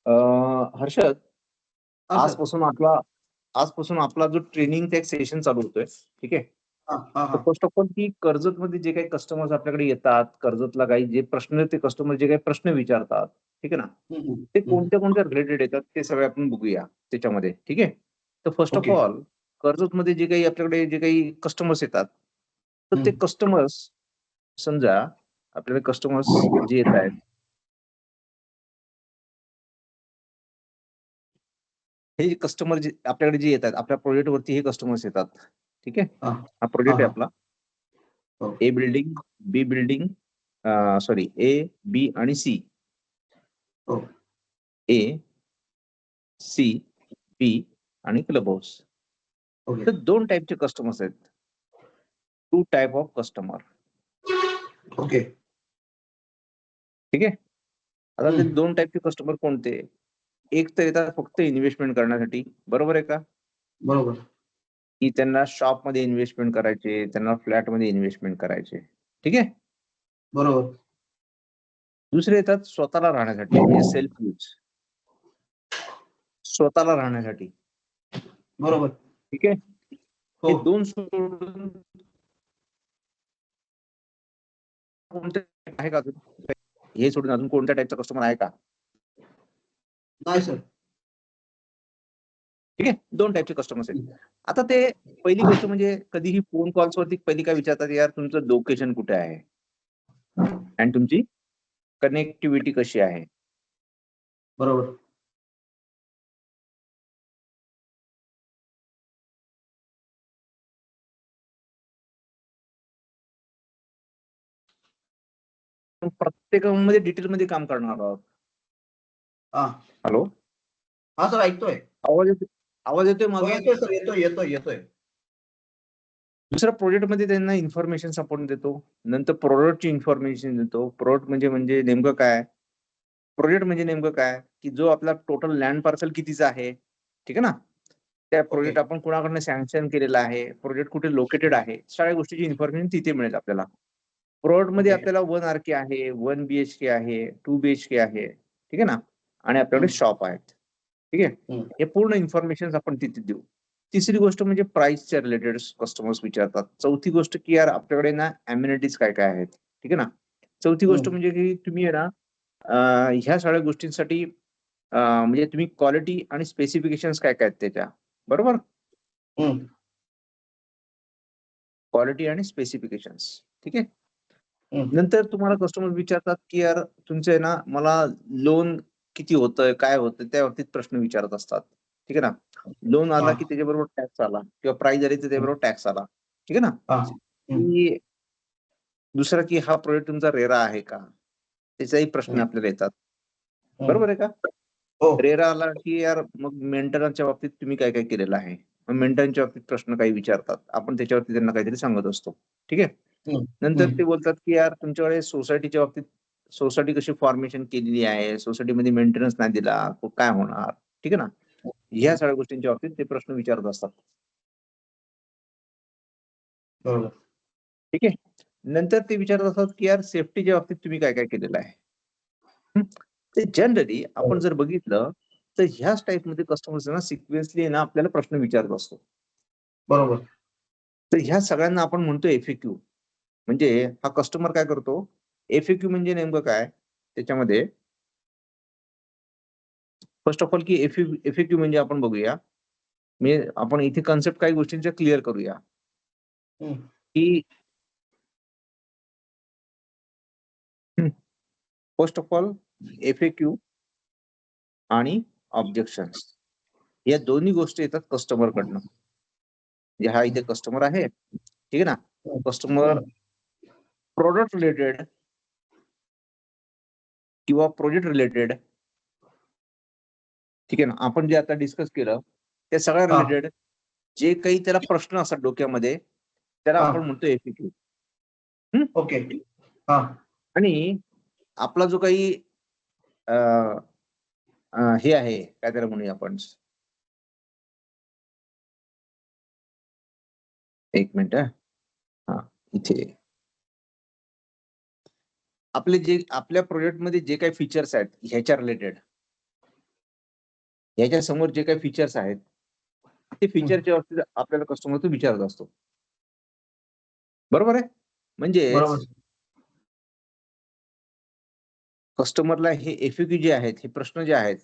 हर्षद, हा सर. आजपासून आपला जो ट्रेनिंगचा एक सेशन चालू होतोय, ठीक आहे. हा हा तर हा फर्स्ट ऑफ ऑल की कर्जतमध्ये जे काही कस्टमर्स आपल्याकडे येतात, कर्जतला काही जे प्रश्न ते कस्टमर जे काही प्रश्न विचारतात, ठीक आहे ना, ते कोणत्या कोणत्या रिलेटेड येतात ते सगळे आपण बघूया त्याच्यामध्ये, ठीक आहे. तर फर्स्ट ऑफ ओके. ऑल कर्जतमध्ये जे काही आपल्याकडे जे काही कस्टमर्स येतात, तर ते कस्टमर्स समजा आपल्याकडे कस्टमर्स जे येत आहेत, हे कस्टमर जे आपल्याकडे जे येतात आपल्या प्रोजेक्ट वरती हे कस्टमर्स येतात, ठीक आहे. हा हा प्रोजेक्ट आहे हा आपला हो ए बिल्डिंग, बी बिल्डिंग, सॉरी ए, बी आणि सी. हो ए, सी, बी आणि क्लब हाऊस. ओके तर दोन टाईपचे कस्टमर्स आहेत. Two type of customer, okay. ठीक आहे. आता ते दोन टाईपचे कस्टमर कोणते? एक तर येतात फक्त इन्व्हेस्टमेंट करण्यासाठी, बरोबर आहे का? बरोबर. की त्यांना शॉपमध्ये इन्व्हेस्टमेंट करायचे, त्यांना फ्लॅटमध्ये इन्व्हेस्टमेंट करायचे, ठीक आहे. बरोबर. दुसरे येतात स्वतःला राहण्यासाठी, म्हणजे सेल्फ यूज, स्वतःला राहण्यासाठी, बरोबर. ठीक आहे. हो हे दोन सोडून कोणते आहे का अजून? हे सोडून अजून कोणत्या टाईपचा कस्टमर आहे का? नाही सर. ठीक आहे. दोन टाईपचे कस्टमर्स आहेत. आता ते पहिली गोष्ट म्हणजे कधीही फोन कॉल्स वरती पहिली काय विचारतात, यार तुमचं लोकेशन कुठे आहे आणि तुमची कनेक्टिव्हिटी कशी आहे. बरोबर. प्रत्येकामध्ये डिटेलमध्ये काम करणार आहोत. हा हॅलो, हा सर, ऐकतोय. आवाज येतोय? आवाज येतोय हो, माझा? येतोय सर, येतोय येतोय येतोय. दुसऱ्या प्रोजेक्टमध्ये त्यांना इन्फॉर्मेशन आपण देतो. नंतर प्रोडक्टची इन्फॉर्मेशन देतो. प्रोडक्ट म्हणजे नेमकं काय? प्रोजेक्ट म्हणजे नेमकं काय? की जो आपला टोटल लँड पार्सल कितीचा आहे, ठीक आहे ना? त्या ओके प्रोजेक्ट आपण कोणाकडनं सँक्शन केलेला आहे, प्रोजेक्ट कुठे लोकेटेड आहे, सगळ्या गोष्टीची इन्फॉर्मेशन तिथे मिळेल आपल्याला. प्रोजेक्टमध्ये ओके आपल्याला 1 आरके आहे, 1 बीएचके आहे, 2 बीएचके आहे, ठीक आहे ना? आणि आपल्याकडे शॉप आहेत, ठीक आहे. हे पूर्ण इन्फॉर्मेशन आपण तिथे देऊ. तिसरी गोष्ट म्हणजे प्राइसच्या रिलेटेड कस्टमर्स विचारतात. चौथी गोष्ट की यार आपल्याकडे ना अम्युनिटीज काय काय आहेत, ठीक आहे ना? चौथी गोष्ट म्हणजे की तुम्ही आहे ना, ह्या सगळ्या गोष्टींसाठी म्हणजे तुम्ही क्वालिटी आणि स्पेसिफिकेशन्स काय काय आहेत त्याच्या, बरोबर? क्वालिटी आणि स्पेसिफिकेशन्स, ठीक आहे. नंतर तुम्हाला कस्टमर विचारतात की यार तुमचं आहे ना, मला लोन किती होतंय, काय होतंय, त्या बाबतीत प्रश्न विचारत असतात, ठीक आहे ना. लोन आला की त्याच्याबरोबर टॅक्स आला किंवा प्राइस आली तर त्याच्याबरोबर टॅक्स आला, ठीक आहे ना. की दुसरा की हा प्रोजेक्ट तुमचा रेरा आहे का, त्याचाही प्रश्न आपल्याला येतात, बरोबर आहे का. हो रेरा आला की यार मग मेंटेनन्सच्या बाबतीत तुम्ही काय काय केलेलं आहे. मग मेंटेनन्सच्या बाबतीत प्रश्न काही विचारतात, आपण त्याच्यावरती त्यांना काहीतरी सांगत असतो, ठीक आहे. नंतर ते बोलतात की यार तुमच्याकडे सोसायटीच्या बाबतीत सोसायटी कशी फॉर्मेशन केलेली आहे, सोसायटीमध्ये मेंटेनन्स नाही दिला काय होणार, ठीक आहे ना. ह्या सगळ्या गोष्टींच्या बाबतीत ते प्रश्न विचारत असतात, बरोबर. ठीक आहे. नंतर ते विचारत असतात की यार सेफ्टीच्या बाबतीत तुम्ही काय काय केलेलं आहे. हं. ते जनरली आपण जर बघितलं तर ह्याच टाईपमध्ये कस्टमर्स ना सिक्वेन्सली ना आपल्याला प्रश्न विचारत असतो. बरोबर. तर ह्या सगळ्यांना आपण म्हणतो एफएक्यू. म्हणजे हा कस्टमर काय करतो, एफएक्यू म्हणजे नेमकं काय त्याच्यामध्ये फर्स्ट ऑफ ऑल की एफएक्यू म्हणजे आपण बघूया. म्हणजे आपण इथे कन्सेप्ट काही गोष्टींच्या क्लिअर करूया, की फर्स्ट ऑफ ऑल एफएक्यू आणि ऑब्जेक्शन्स या दोन्ही गोष्टी येतात कस्टमर कडनं. म्हणजे हा इथे कस्टमर आहे, ठीक आहे ना. कस्टमर प्रोडक्ट रिलेटेड किंवा प्रोजेक्ट रिलेटेड, ठीक आहे ना. आपण जे आता डिस्कस केलं त्या सगळ्या रिलेटेड जे काही त्याला प्रश्न असतात डोक्यामध्ये त्याला आपण म्हणतो एफएक्यू. ओके. हा आणि आपला जो काही हे आहे काय त्याला म्हणूया आपण, एक मिनिट हा इथे आपले जे आपल्या प्रोजेक्टमध्ये जे काही फीचर्स आहेत ह्याच्या रिलेटेड, याच्या समोर जे काही फीचर्स आहेत ते फीचरच्या बाबतीत आपल्याला कस्टमर तो विचारत असतो. बरोबर आहे? म्हणजेच बरोबर. कस्टमरला हे एफएक्यू जे आहेत, हे प्रश्न जे आहेत,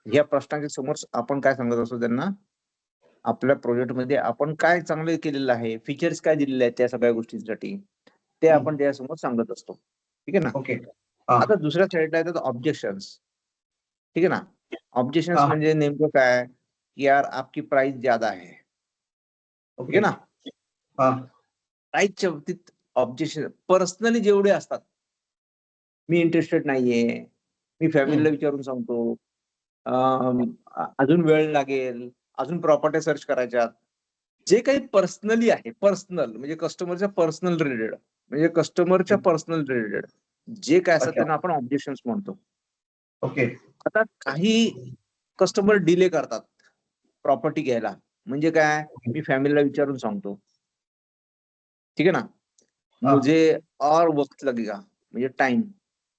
या प्रश्नाच्या समोर आपण काय सांगत असतो त्यांना, आपल्या प्रोजेक्टमध्ये आपण काय चांगलं केलेलं आहे, फीचर्स काय दिलेले आहेत त्या सगळ्या गोष्टींसाठी, ते आपण त्यासमोर सांगत असतो. ठीक आहे ना? ओके. आता दुसऱ्या साईडला येतात ऑब्जेक्शन्स. ठीक आहे ना? ऑब्जेक्शन्स म्हणजे नेमकं काय, की यार आपकी प्राइस ज्यादा है. ठीक आहे ना? प्राइसच्या बाबतीत ऑब्जेक्शन पर्सनली जेवढे असतात, मी इंटरेस्टेड नाहीये, मी फॅमिलीला विचारून सांगतो, अजून वेळ लागेल, अजून प्रॉपर्टी सर्च करायच्यात. जे काही पर्सनली आहे, पर्सनल म्हणजे कस्टमरच्या पर्सनल रिलेटेड, म्हणजे कस्टमरच्या पर्सनल रिलेटेड जे काय असतात त्यांना आपण ऑब्जेक्शन्स म्हणतो. ओके. आता काही कस्टमर डिले करतात प्रॉपर्टी घ्यायला. म्हणजे काय, मी फॅमिलीला विचारून सांगतो. ठीक आहे ना? मुझे और वक्त लगेगा, म्हणजे टाइम,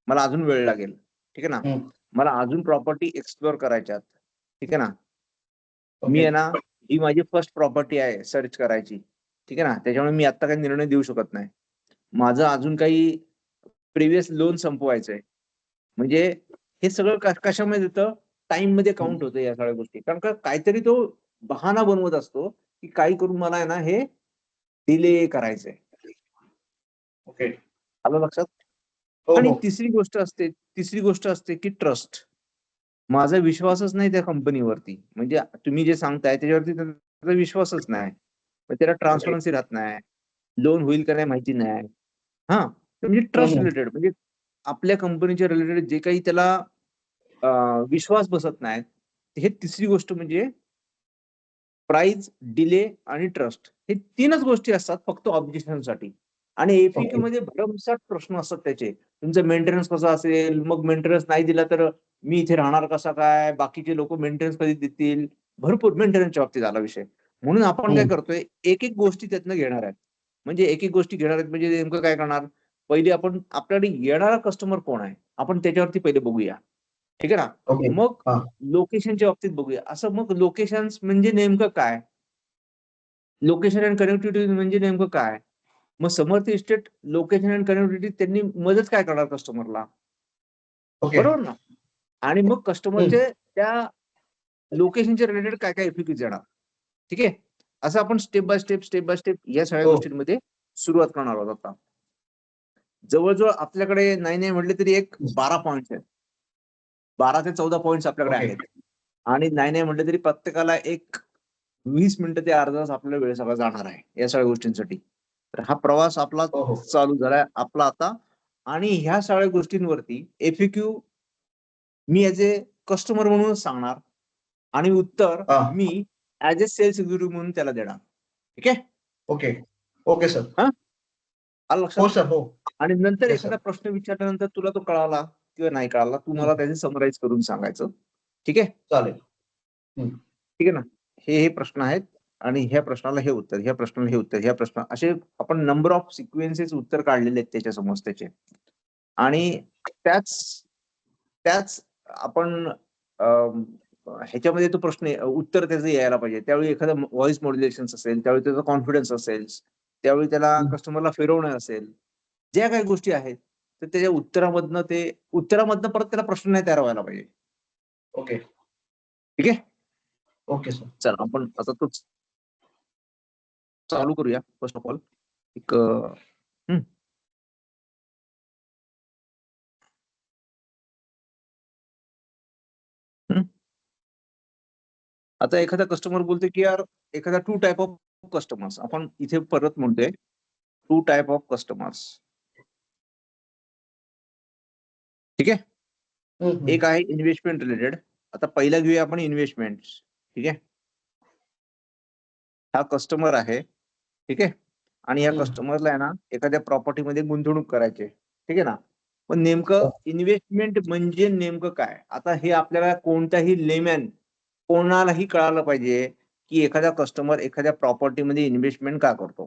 मला अजून वेळ लागेल. ठीक आहे ना? मला अजून प्रॉपर्टी एक्सप्लोर करायच्यात. ठीक आहे ना? मी आहे ना, ही माझी फर्स्ट प्रॉपर्टी आहे सर्च करायची. ठीक आहे ना? त्याच्यामुळे मी आता काही निर्णय देऊ शकत नाही. माझं अजून काही प्रिव्हियस लोन संपवायचंय. म्हणजे हे सगळं कशामध्ये येतं? टाईममध्ये काउंट होतं या सगळ्या गोष्टी. कारण का काहीतरी तो बहाणा बनवत असतो, की काही करून मला आहे ना हे डिले करायचंय. ओके. आलं लक्षात? आणि तिसरी गोष्ट असते की ट्रस्ट. माझा विश्वासच नाही त्या कंपनीवरती. म्हणजे तुम्ही जे सांगताय त्याच्यावरती त्याचा विश्वासच नाही. मग त्याला ट्रान्सपरन्सी राहत नाही. लोन होईल का नाही माहिती नाही. हां, म्हणजे ट्रस्ट रिलेटेड म्हणजे आपल्या कंपनीच्या रिलेटेड जे काही त्याला विश्वास बसत नाही. हे तिसरी गोष्ट म्हणजे प्राइस, डिले आणि ट्रस्ट. हे 3च गोष्टी असतात फक्त ऑब्जेक्शनसाठी. आणि एफएक्यू मध्ये भरमसाठ प्रश्न असतात त्याचे. तुमचं मेंटेनन्स कसं असेल? मग मेंटेनन्स नाही दिला तर मी इथे राहणार कसा काय? बाकीचे लोकं मेंटेनन्स कधी देतील? भरपूर मेंटेनन्सच्या बाबतीत आला विषय. म्हणून आपण काय करतोय, एक-एक गोष्टी त्यातनं घेणार आहेत. म्हणजे एक-एक गोष्टी घेणार आहेत म्हणजे नेमकं काय करणार? पहिले आपण आपल्याकडे येणारा कस्टमर कोण आहे? आपण त्याच्यावरती पहिले बघूया. ठीक आहे ना? मग लोकेशनच्या बाबतीत बघूया. असं मग लोकेशन्स म्हणजे नेमकं काय? लोकेशन अँड कनेक्टिव्हिटी म्हणजे नेमकं काय? मग समर्थ इस्टेट लोकेशन अँड कनेक्टिव्हिटी त्यांनी मदत काय करणार कस्टमरला? बरोबर ना? आणि मग कस्टमरचे त्या लोकेशनच्या रिलेटेड काय-काय एफएक्यूज येणार. ठीक आहे? असं आपण स्टेप बाय स्टेप या सगळ्या गोष्टींमध्ये सुरुवात करणार आहोत आता. जवळ-जवळ आपल्याकडे नाही म्हटले तरी एक 12 पॉइंट्स आहेत. 12 ते 14 पॉइंट्स आपल्याकडे आहेत. आणि नाही म्हटलं तरी प्रत्येकाला एक 20 मिनिटं ते अर्धा तास आपला वेळ सगळा जाणार आहे, या सगळ्या गोष्टींसाठी. तर हा प्रवास आपला चालू झालाय आपला आता. आणि ह्या सगळ्या गोष्टींवरती FAQ me as a customer म्हणूनच सांगणार आणि उत्तर मी ॲज अ सेल्स एक्झिक्युटिव्ह म्हणून त्याला देणार. ठीक आहे? Okay sir. आलं लक्षात? हो सर, हो. आणि नंतर एखादा प्रश्न विचारल्यानंतर तुला तो कळाला किंवा नाही कळाला, तू मला त्याचे समराईज करून सांगायचं. ठीक आहे? चालेल. ठीक आहे ना? हे प्रश्न आहेत आणि ह्या प्रश्नाला हे उत्तर, ह्या प्रश्नाला हे उत्तर, ह्या प्रश्न असे आपण नंबर ऑफ सिक्वेन्सेस उत्तर काढलेले आहेत त्याच्या समोर. आणि त्याच त्याच आपण ह्याच्यामध्ये तो प्रश्न उत्तर त्याचं यायला पाहिजे. त्यावेळी एखादं व्हॉइस मॉड्युलेशन्स असेल, त्यावेळी त्याचा कॉन्फिडन्स असेल, त्यावेळी त्याला कस्टमरला फिरवणं असेल, ज्या काही गोष्टी आहेत, तर त्याच्या उत्तरामधनं परत त्याला प्रश्न नाही तयार व्हायला पाहिजे. ओके. ठीक आहे? Okay sir. चला आपण आता तोच चालू करूया फर्स्ट ऑफ ऑल. एक आता एखादा कस्टमर बोलतोय, की यार एखादा 2 टाइप ऑफ कस्टमर्स आपण इथे परत म्हणतोय 2 टाइप ऑफ कस्टमर्स. ठीक आहे? एक आहे इन्व्हेस्टमेंट रिलेटेड. आता पहिला घेऊया आपण इन्व्हेस्टमेंट्स. ठीक आहे? हा कस्टमर आहे. ठीक आहे? आणि या कस्टमरला आहे ना एखाद्या प्रॉपर्टीमध्ये गुंतवणूक करायची आहे. ठीक आहे ना? पण नेमकं इन्व्हेस्टमेंट म्हणजे नेमकं काय? आता हे आपल्याला कोणताही लेमॅन कोणालाही कळालं पाहिजे, की एखादा कस्टमर एखाद्या प्रॉपर्टीमध्ये इन्व्हेस्टमेंट का करतो?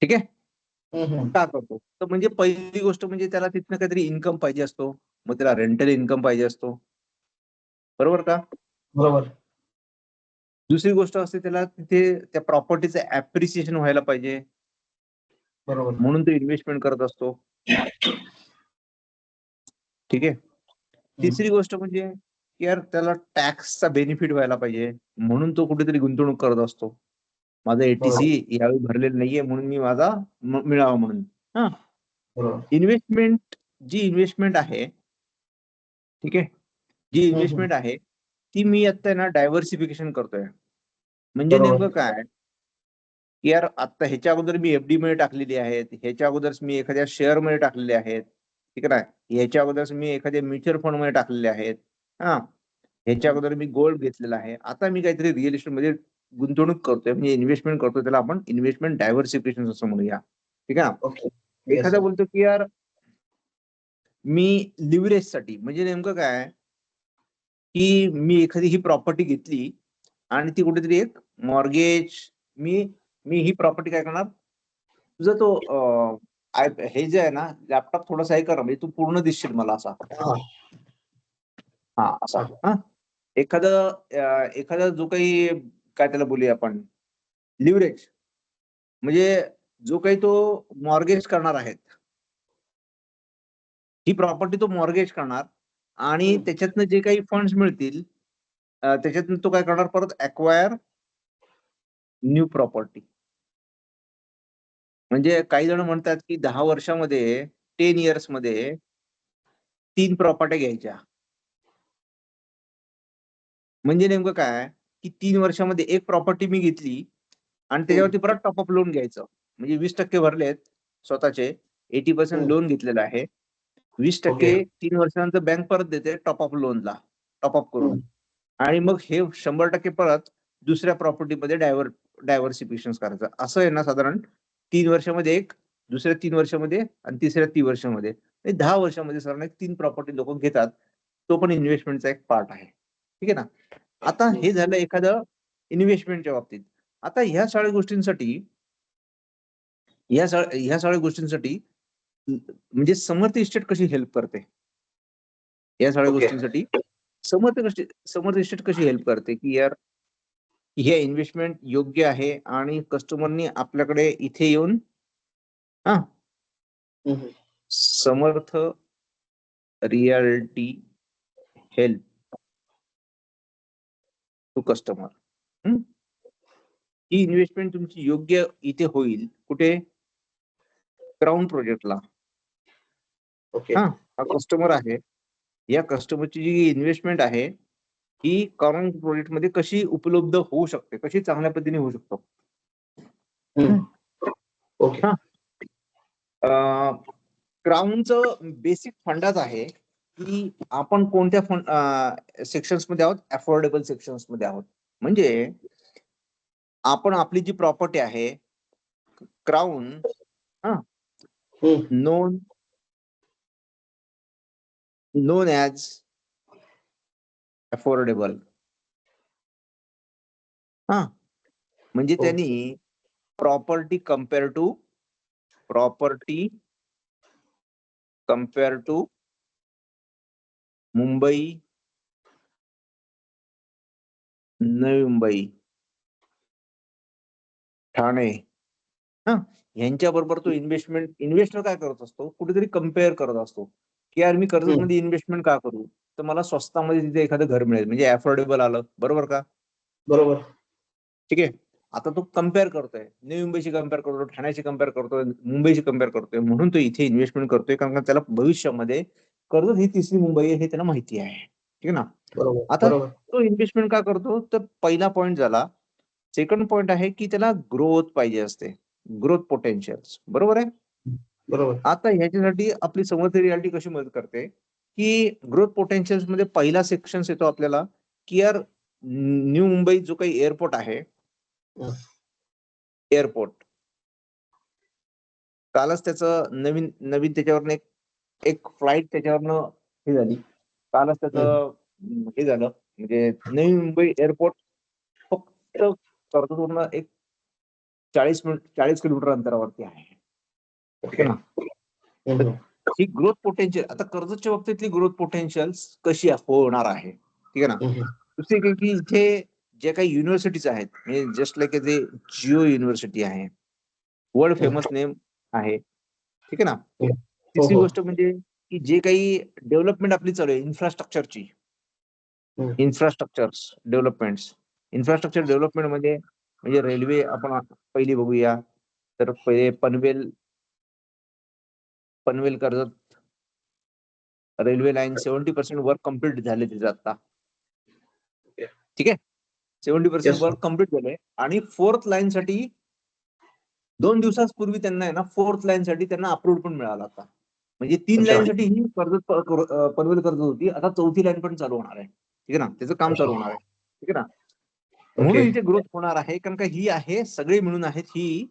ठीक आहे? का करतो? तर म्हणजे पहिली गोष्ट म्हणजे त्याला तिथनं काहीतरी इन्कम पाहिजे असतो. मग त्याला रेंटल इन्कम पाहिजे असतो. बरोबर का? बरोबर. दुसरी गोष्ट असते त्याला तिथे त्या प्रॉपर्टीचं ऍप्रिसिएशन व्हायला पाहिजे. बरोबर. म्हणून तो इन्व्हेस्टमेंट करत असतो. ठीक आहे. तिसरी गोष्ट म्हणजे यार त्याला टॅक्सचा बेनिफिट व्हायला पाहिजे. म्हणून तो कुठेतरी गुंतवणूक करत असतो. माझं एटीसी बरोबर. यावेळी भरलेलं नाहीये म्हणून मी माझा मिळावा म्हणून. हा. बरोबर. जी इन्व्हेस्टमेंट आहे, ठीक आहे, जी इन्व्हेस्टमेंट आहे ती मी आता ना डायव्हर्सिफिकेशन करतोय. म्हणजे नेमकं बरोबर. काय, की यार आता ह्याच्या अगोदर मी एफडी मध्ये टाकलेली आहेत, ह्याच्या अगोदर मी एखाद्या शेअर मध्ये टाकलेले आहेत, ठीक आहे ना, ह्याच्या अगोदर मी एखाद्या म्युच्युअल फंड मध्ये टाकलेले आहेत. हा. ह्याच्या अगोदर मी गोल्ड घेतलेला आहे. आता मी काहीतरी रिअल इस्टेट मध्ये गुंतवणूक करतोय, म्हणजे इन्व्हेस्टमेंट करतोय. त्याला आपण इन्व्हेस्टमेंट डायव्हर्सिफिकेशन असं म्हणूया. ठीक आहे ना. ओके. येस एखादा सर. बोलतो की यार मी लिव्हरेजसाठी, म्हणजे नेमकं काय, की मी एखादी ही प्रॉपर्टी घेतली आणि ती कुठेतरी एक मॉर्गेज, मी मी ही प्रॉपर्टी काय करणार, तुझा तो हे जे आहे ना, लॅपटॉप थोडासा हे कर, म्हणजे तू पूर्ण दिसशील मला असा. हा. हा, असा. हा. एखादा जो काही, काय त्याला बोलूया आपण, लिव्हरेज, म्हणजे जो काही तो मॉर्गेज करणार आहेत, ही प्रॉपर्टी तो मॉर्गेज करणार आणि त्याच्यातनं जे काही फंड्स मिळतील, त्याच्यातून तो काय करणार, परत अक्वायर न्यू प्रॉपर्टी. म्हणजे काही जण म्हणतात की 10 वर्षामध्ये, 10 इयर्स मध्ये 3 प्रॉपर्ट्या घ्यायच्या. म्हणजे नेमकं काय, की 3 वर्षामध्ये एक प्रॉपर्टी मी घेतली आणि त्याच्यावरती परत टॉपअप लोन घ्यायचं. म्हणजे 20% भरलेत स्वतःचे, 80% लोन घेतलेलं आहे. 20% ओके. 3 वर्षानंतर बँक परत देते टॉपअप लोनला, टॉपअप करून. आणि मग हे 100% परत दुसऱ्या प्रॉपर्टीमध्ये डायव्हर्सिफिकेशन करायचं. असं आहे ना, साधारण 3 वर्षामध्ये एक, दुसऱ्या 3 वर्षामध्ये आणि तिसऱ्या 3 वर्षामध्ये, 10 वर्षामध्ये साधारण एक 3 प्रॉपर्टी लोक घेतात. तो पण इन्व्हेस्टमेंटचा एक पार्ट आहे. ठीक आहे ना. आता हे झालं एखादं इन्व्हेस्टमेंटच्या बाबतीत. आता ह्या सगळ्या गोष्टींसाठी म्हणजे समर्थ इस्टेट कशी हेल्प करते, या सगळ्या ओके. गोष्टींसाठी समर्थ इस्टेट कशी हेल्प करते, की यार हे इन्व्हेस्टमेंट योग्य आहे आणि कस्टमरनी आपल्याकडे इथे येऊन, हा, Samarth realty help to customer. ही इन्व्हेस्टमेंट तुमची योग्य इथे होईल, कुठे, क्राऊन प्रोजेक्टला. ओके. हा. हा कस्टमर आहे, या कस्टमरची जी इन्व्हेस्टमेंट आहे ही क्राऊन प्रोजेक्ट मध्ये कशी उपलब्ध होऊ शकते, कशी चांगल्या पद्धतीने होऊ शकतो. ओके. हा. क्राऊनचं बेसिक फंडाच आहे की आपण कोणत्या फंड सेक्शन्स मध्ये आहोत, अफोर्डेबल सेक्शन्स मध्ये आहोत. म्हणजे आपण आपली जी प्रॉपर्टी आहे, क्राऊन, हा, नोन ॲज अफोर्डेबल. हा. म्हणजे त्यांनी property compare to Mumbai, Navi Mumbai, Thane, हा, यांच्याबरोबर तो इन्व्हेस्टर काय करत असतो, कुठेतरी कम्पेअर करत असतो, की यार मी कर्जतमध्ये इन्व्हेस्टमेंट का करू, तर मला स्वस्तामध्ये तिथे एखादं घर मिळेल, म्हणजे अफोर्डेबल आलं. बरोबर का? बरोबर. ठीक आहे. आता तो कम्पेअर करतोय, नवी मुंबईशी कम्पेअर करतो, ठाण्याशी कम्पेअर करतोय, मुंबईशी कम्पेअर करतोय, म्हणून तो इथे इन्व्हेस्टमेंट करतोय, कारण का त्याला भविष्यामध्ये कर्जत ही तिसरी मुंबई आहे हे त्याला माहिती आहे. ठीक आहे ना. बरोबर. आता बरोबर. तो इन्व्हेस्टमेंट का करतो, तर पहिला पॉईंट झाला. सेकंड पॉईंट आहे की त्याला ग्रोथ पाहिजे असते, ग्रोथ पोटेन्शियल. बरोबर आहे. बरोबर. आता ह्याच्यासाठी आपली समर्थ रियालिटी कशी मदत करते, की ग्रोथ पोटेन्शियल मध्ये पहिला सेक्शन येतो आपल्याला, की यार न्यू मुंबई जो काही एअरपोर्ट आहे, एअरपोर्ट कालच त्याचं नवीन नवीन त्याच्यावरनं एक एक फ्लाईट त्याच्यावरनं हे झाली. कालच त्याचं हे झालं, म्हणजे नवी मुंबई एअरपोर्ट फक्त कर्जतवरनं एक 40 किलोमीटर अंतरावरती आहे. ठीक आहे ना. हम्म. ही ग्रोथ पोटेन्शियल, आता कर्जतच्या बाबतीतली ग्रोथ पोटेन्शियल कशी होणार आहे, ठीक आहे ना. हम्म. दुसरी काही की इथे जे काही युनिव्हर्सिटीज आहेत, म्हणजे जस्ट लाईक जे जिओ युनिव्हर्सिटी आहे, वर्ल्ड फेमस नेम आहे, ठीक आहे ना. हो तिसरी हो. गोष्ट म्हणजे की जे काही डेव्हलपमेंट आपली चालू आहे इन्फ्रास्ट्रक्चरची, हम्म. इन्फ्रास्ट्रक्चर डेव्हलपमेंट मध्ये म्हणजे रेल्वे आपण पहिली बघूया तर पहिले Panvel Karjat railway line 70% work complete झाले तिथे आता, ठीक आहे. 70% Yes, sir. वर्क कम्प्लीट झालंय आणि फोर्थ लाईन साठी 2 दिवसापूर्वी त्यांना आहे ना, फोर्थ लाईन साठी त्यांना अप्रूव्ह पण मिळाला आता. म्हणजे 3 अच्छा. लाईन साठी ही पनवेल कर्जत होती, आता 4थी लाईन पण चालू होणार आहे, ठीक आहे ना. त्याचं काम चालू होणार आहे, ठीक आहे ना. ओके. म्हणून इथे ग्रोथ होणार आहे, कारण का ही आहे सगळे मिळून आहेत, ही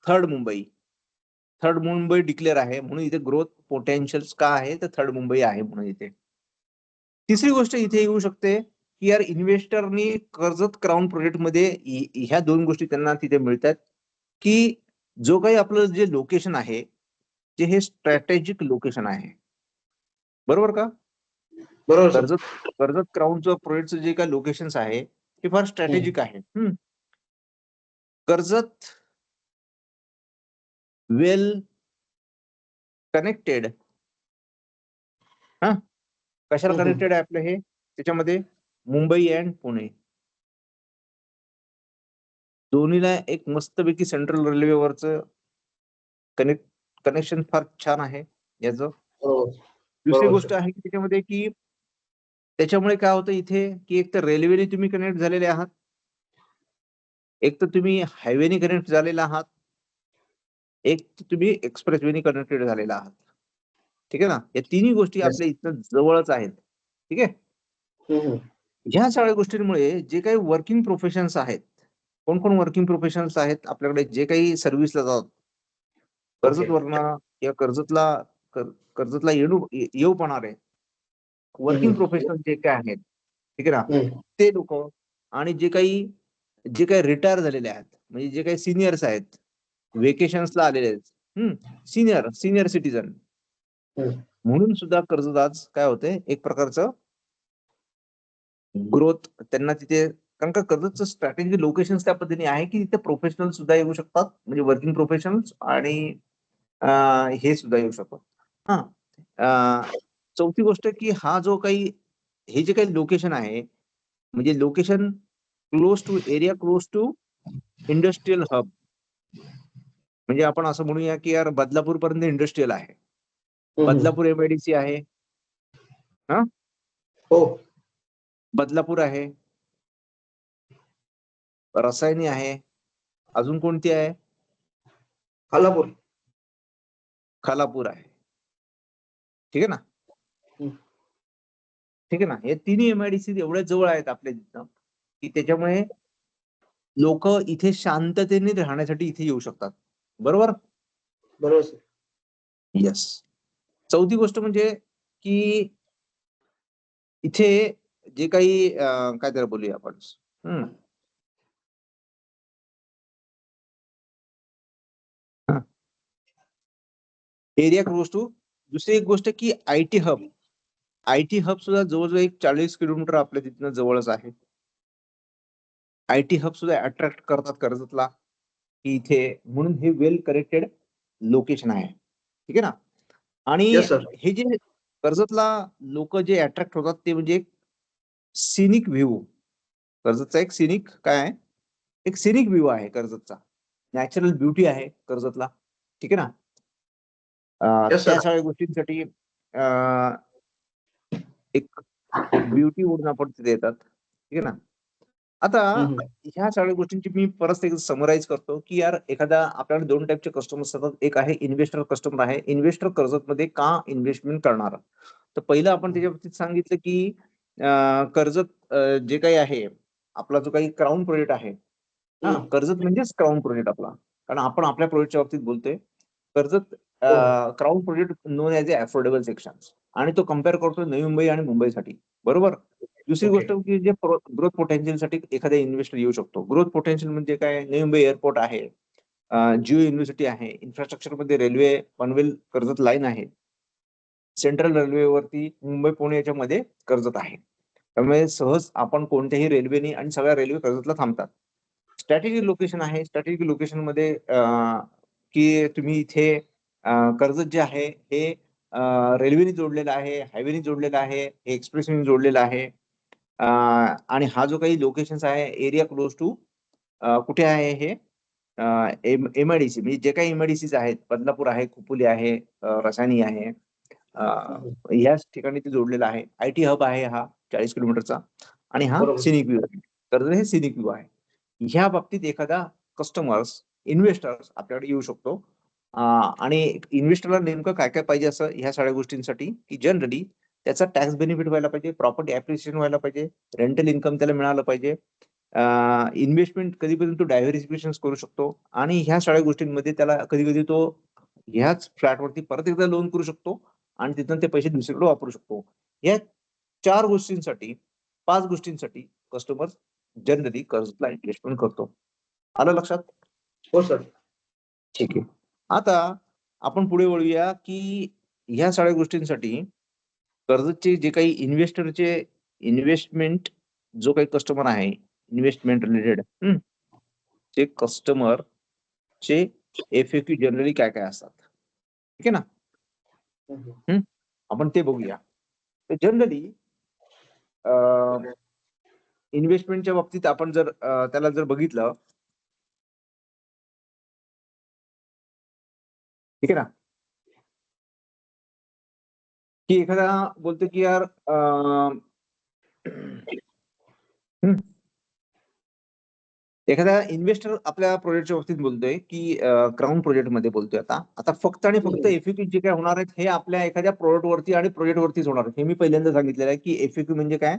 थर्ड मुंबई डिक्लेअर आहे, म्हणून इथे ग्रोथ पोटेन्शियल का आहे तर थर्ड मुंबई आहे म्हणून इथे. तिसरी गोष्ट इथे येऊ शकते की यार इन्व्हेस्टरनी कर्जत क्राऊन प्रोजेक्ट मध्ये ह्या 2 गोष्टी त्यांना तिथे मिळतात की जो काही आपलं जे लोकेशन आहे, जे हे स्ट्रॅटेजिक लोकेशन आहे, बरोबर का. बरोबर सर. कर्जत क्राऊनचं प्रोजेक्टचं जे काही लोकेशन आहे ते फार स्ट्रॅटेजिक आहे. कर्जत वेल कनेक्टेड, हा कशाला कनेक्टेड आहे आपलं हे, त्याच्यामध्ये मुंबई अँड पुणे दोन्हीला एक मस्तपैकी सेंट्रल रेल्वेवरचं कनेक्शन फार छान आहे याचं. दुसरी गोष्ट आहे की त्याच्यामध्ये की त्याच्यामुळे काय होतं इथे की एक तर रेल्वेने तुम्ही कनेक्ट झालेले आहात, एक तर तुम्ही हायवेने कनेक्ट झालेला आहात, एक तर तुम्ही एक्सप्रेसवेने कनेक्टेड झालेला आहात, ठीक आहे ना. या तिन्ही गोष्टी Yes. आपल्या इथं जवळच आहेत, ठीक आहे. ह्या सगळ्या गोष्टींमुळे जे काही वर्किंग प्रोफेशन्स आहेत, कोण कोण वर्किंग प्रोफेशन्स आहेत आपल्याकडे, जे काही सर्व्हिसला जातात कर्जतवरनं या कर्जतला येऊ पाहणारे वर्किंग प्रोफेशनल जे काय आहेत, ठीक आहे ना, ते लोक आणि जे काही रिटायर झालेले आहेत, म्हणजे जे काही सिनियर्स आहेत, वेकेशन्सला आलेले आहेत, सिनियर सिटीजन, म्हणून सुद्धा कर्जत आज काय होते एक प्रकारचं ग्रोथ त्यांना तिथे, कारण का कर्जतचं स्ट्रॅटेजी लोकेशन त्या पद्धतीने आहे की तिथे प्रोफेशनल सुद्धा येऊ शकतात, म्हणजे वर्किंग प्रोफेशनल्स आणि हे सुद्धा येऊ शकतात. चौथी गोष्ट की हा जो काही हे जे काही लोकेशन आहे, म्हणजे location close to industrial hub, म्हणजे आपण असं म्हणूया की यार बदलापूर पर्यंत इंडस्ट्रियल आहे, बदलापूर एमआयडीसी आहे, हा हो. बदलापूर आहे, रसायनी आहे, अजून कोणती आहे, खालापूर आहे, ठीक आहे ना. ठीक आहे ना. हे तिन्ही एमआयडीसी एवढ्या जवळ आहेत आपल्या तिथं की त्याच्यामुळे लोक इथे शांततेने राहण्यासाठी इथे येऊ शकतात, बरोबर. बरोबर सर. येस. चौथी गोष्ट म्हणजे की इथे जे काही काय त्याला बोलूया आपण, एरिया क्लोज टू, दुसरी एक गोष्ट की आयटी हब सुद्धा जवळजवळ एक 40 किलोमीटर आपल्या तिथनं जवळच आहे. आयटी हब सुद्धा अट्रॅक्ट करतात कर्जतला की इथे, म्हणून हे वेल कनेक्टेड लोकेशन आहे, ठीक आहे ना. आणि Yes, sir. हे जे कर्जतला लोक जे अट्रॅक्ट होतात ते म्हणजे एक सिनिक व्ह्यू, कर्जतचा एक सिनिक काय आहे, एक सिनिक व्ह्यू आहे कर्जतचा, नॅचरल ब्युटी आहे कर्जतला, ठीक आहे ना. Yes, sir. त्या सगळ्या गोष्टींसाठी एक ब्युटी म्हणून आपण तिथे येतात, ठीक आहे ना. आता ह्या सगळ्या गोष्टींची मी परत एक समराईज करतो की यार एखादा आपल्याकडे 2 टाईपचे कस्टमर्स असतात, एक आहे इन्व्हेस्टर कस्टमर आहे, इन्व्हेस्टर कर्जतमध्ये का इन्व्हेस्टमेंट करणार. तर पहिलं आपण त्याच्या बाबतीत सांगितलं की कर्जत जे काही आहे आपला जो काही क्राऊन प्रोजेक्ट आहे, कर्जत म्हणजेच क्राऊन प्रोजेक्ट आपला, कारण आपण आपल्या प्रोजेक्टच्या बाबतीत बोलतोय. Karjat crown project non as affordable section, आणि तो कम्पेअर करतो नवी मुंबई आणि मुंबईसाठी, बरोबर. दुसरी गोष्ट की जे ग्रोथ पोटेन्शियल साठी एखादा इन्व्हेस्टर येऊ शकतो. ग्रोथ पोटेन्शियल म्हणजे काय, नवी मुंबई एअरपोर्ट आहे, जिओ युनिव्हर्सिटी आहे, इन्फ्रास्ट्रक्चर मध्ये रेल्वे पनवेल कर्जत लाईन आहे, सेंट्रल रेल्वेवरती मुंबई पुणे याच्यामध्ये कर्जत आहे. त्यामुळे सहज आपण कोणत्याही रेल्वेने आणि सगळ्या रेल्वे कर्जतला थांबतात. स्ट्रॅटेजिक लोकेशन आहे. स्ट्रॅटेजिक लोकेशन मध्ये की तुम्ही इथे कर्जत जे आहे हे रेल्वेने जोडलेलं आहे, हायवेने जोडलेलं आहे, एक्सप्रेसने जोडलेलं आहे. आणि हा जो काही लोकेशन्स आहे एरिया क्लोज टू कुठे आहे हे एमआयडीसी म्हणजे जे काही एमआयडीसीज आहेत, बदलापूर आहे, खोपोली आहे, रसायनी आहे, ह्याच ठिकाणी ते जोडलेलं आहे. आयटी हब आहे हा 40 किलोमीटरचा आणि हा बरोबर. सिनिक व्ह्यू आहे. कर्जत हे सिनिक व्ह्यू आहे. ह्या बाबतीत एखादा कस्टमर्स इन्व्हेस्टर्स आपल्याकडे येऊ शकतो. आणि इन्व्हेस्टरला नेमकं काय काय पाहिजे असं ह्या सगळ्या गोष्टींसाठी की जनरली त्याचा टॅक्स बेनिफिट व्हायला पाहिजे, प्रॉपर्टी ऍप्रिसिएशन व्हायला पाहिजे, रेंटल इन्कम त्याला मिळालं पाहिजे, इन्व्हेस्टमेंट कधीपर्यंत तो डायव्हर्सिफिकेशन करू शकतो आणि ह्या सगळ्या गोष्टींमध्ये त्याला कधी कधी तो ह्याच फ्लॅटवरती परत एकदा लोन करू शकतो आणि तिथून ते पैसे दुसरीकडे वापरू शकतो. या 4 गोष्टींसाठी 5 गोष्टींसाठी कस्टमर जनरली कर्जला इन्व्हेस्टमेंट करतो. आलं लक्षात? हो सर. ठीक आहे. आता आपण पुढे वळूया की ह्या सगळ्या गोष्टींसाठी कर्जतचे जे काही इन्व्हेस्टरचे इन्व्हेस्टमेंट जो काही कस्टमर आहे इन्व्हेस्टमेंट रिलेटेड ते कस्टमर चे FAQ जनरली काय काय असतात, ठीक आहे ना? आपण ते बघूया. तर जनरली इन्व्हेस्टमेंटच्या बाबतीत आपण जर त्याला जर बघितलं, ठीक आहे ना, की एखादा बोलतो की यार एखादा इन्व्हेस्टर आपल्या प्रोजेक्टच्या बाबतीत बोलतोय की क्राऊन प्रोजेक्ट मध्ये बोलतोय आता फक्त आणि फक्त FAQ जे काय होणार आहेत हे आपल्या एखाद्या प्रोडक्ट वरती आणि प्रोजेक्ट वरतीच होणार आहे. हे मी पहिल्यांदा सांगितलेलं आहे की FAQ म्हणजे काय,